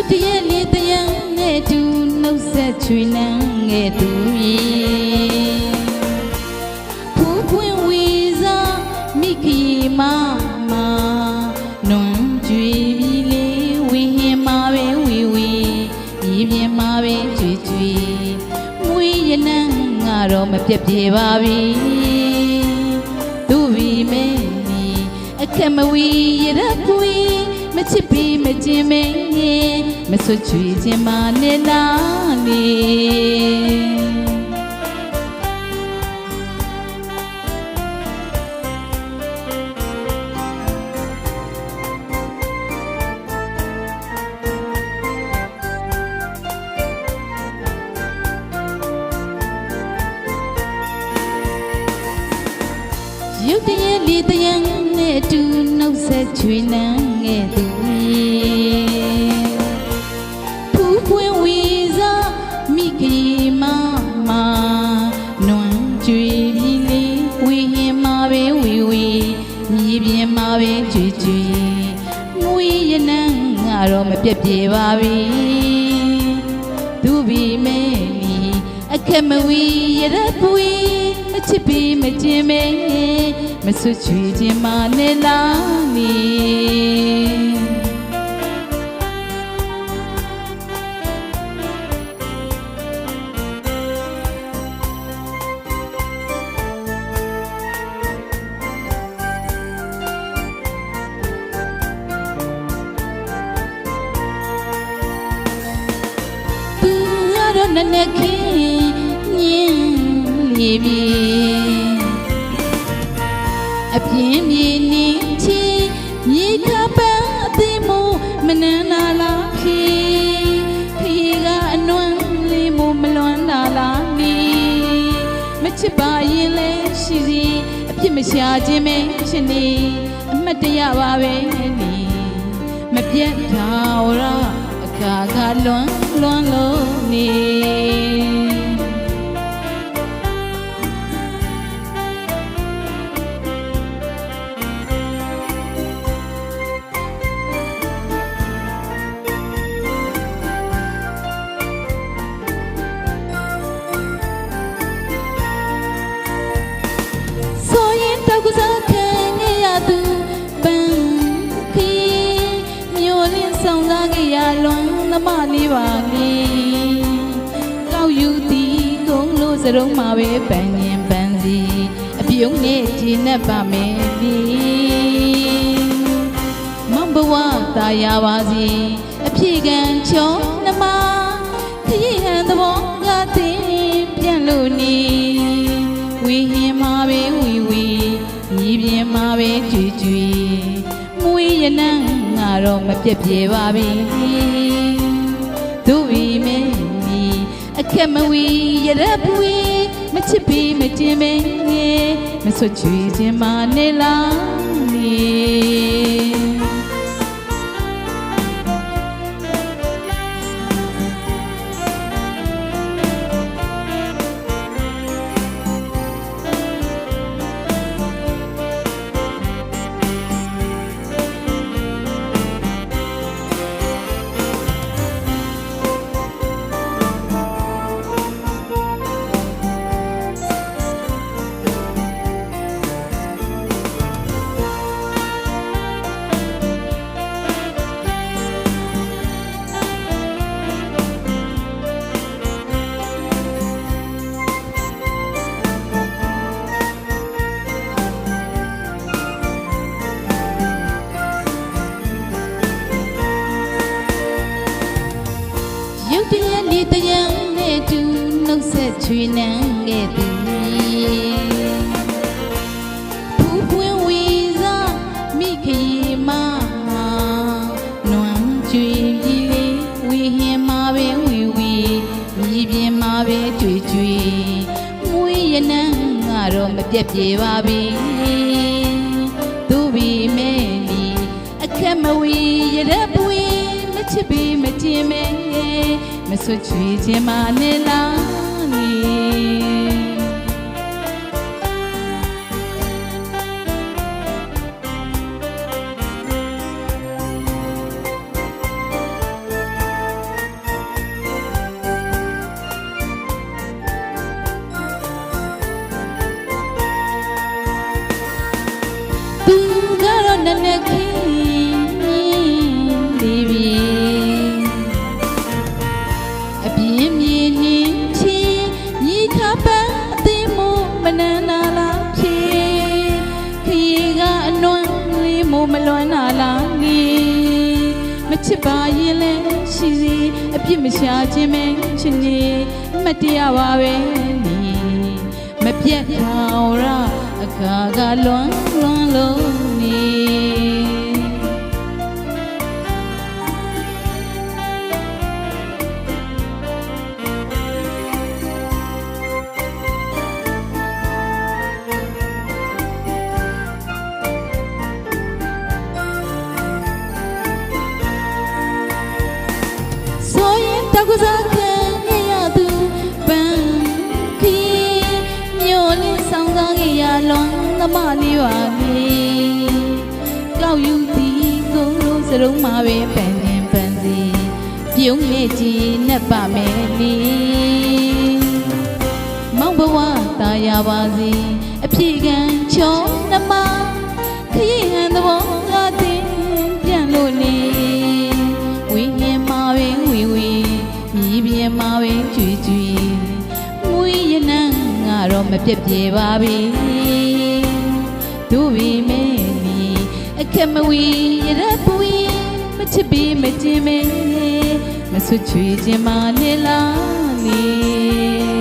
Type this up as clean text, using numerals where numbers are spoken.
တရက်လေးတရံနဲ့တူနှုတ်ဆက်ချွေနှံငယ်သူရဲ့ဖူးပွင့်ဝီစားမိခီမမနွန်ကြွေပြီလေဝီဟင်မှာပဲဝီဝီဒီပြင်းမှာပဲကြွေကြွေမွေးရနံငါတော့မပြတ်ပြေပါပြီသူ့ပြီမဲနီအခက်မဝီရတဲ့ပွေမချစ်ပြီးမကျင်မင်းမဆွချွေခြင်းမနဲ့လားလေရုပ်တရက်လေးတရံနဲ့တူနှုတ်ဆက်ချွေနှံငယ်သူဖူးပွင့်ဝီစားမိခီမမနွန်ကြွေပြီလေဝီဟင်မှာပဲဝီဝီမြေပြင်မှာပဲကြွေကြွေမွေးရနံငါတော့မပြတ်ပြေပါပြီသူပြီမဲနီအခက်မဝီရတဲ့ပွေမချစ်ပြီးမကျင်မဲမဆွချွေခြင်းမနဲ့လားနီသူရတော့နနဲ့ခင်းညင်းလေပြီအပြင်းမြေနေချီမြေခပန်းအသိမို့မနန်းလာလားဖြေခရီးကအနွမ်းလေးမို့မလွမ်းလာလားနီမချစ်ပါရင်လဲရှိစီအပြစ်မရှာခြင်းမဲရှင်နေအမတ်တရပါပဲနီမပြတ်တာဝရအခါခါလွမ်းလို့နေကစားခံရသူပန်းခီမျိုးလင်းဆောင်စားကြရလွန်သမားလေးပါလေကောက်ယူသည်ကုန်းလို့စရုံးမှာပဲပန်းရင်ပန်းစီအပြုံးနဲ့ကျင်းနဲ့ပါမယ်လေမဘဝတာယာပါစီအပြေခံချောနှမခရီးဟန်သဘောကသိပြန်လို့နေဝီဟင်မှာပဲဝီဝီမြေပြင်မှာပဲကြွေကြွေမွေးရနံငါတော့မပြတ်ပြေပါပြီသူပြီမဲနီအခက်မဝီရတဲ့ပွေမချစ်ပြီးမကျင်မဲမဆွချွေခြင်းမနဲ့လားနီတရက်လေးတရံနဲ့တူနှုတ်ဆက်ချွေနှံငယ်သူဖူးပွင့်ဝီစားမိခီမနွမ်းကြွေပြီလေဝီဟင်မှာပဲဝီဝီမြေပြင်မှာပဲကြွေကြွေမွေးရနံငါတော့မပြတ်ပြေပါပြီသူပြီမဲနီအခက်မဝီရတဲ့ပွေမချစ်ပြီးမကျင်မဲမဆွချွေခြင်းမနဲ့လားနီ မ နနခင်းလေးပြီအပြင်းမြင်းနှင်းချီညီခပန်းအသိမို့မနန်းနာလားဖြေခရီးကအနွမ်းလေးမို့မလွမ်းနာလားငေမချစ်ပါရင်လဲရှိစီအပြစ်မရှာခြင်းမချစ်နေမတရားပါပဲနေမပြတ်ထောင်ရအခါကလွမ်းလုံးနေဆိုရင်တကူစားခံရသူပန်းခီမျိုးလေးဆောင်စားခဲ့ရလွန်သမားလေးပါမေကောက်ယူသည်ကိုယ်စရုံးမှာပဲပန်းနေပန်းစီပြုံးလေးကြီးနဲ့ပါမယ်လေမောင်ဘဝတာယာပါစီအပြေခံချောနှမခရီးဟန်သဘောငါတင်ပြန်လို့နေဝိညာဉ်မှာပဲဝီမြည်ပြင်းမှာပဲကြွေမွေးရနံငါတော့မပြတ်ပြေပါပြီတို့ပြီမဲနီအခက်မဝီရတဲ့ပူမချစ်ပြီးမကျင်မဲမဆွချွေခြင်းမနေလားနေ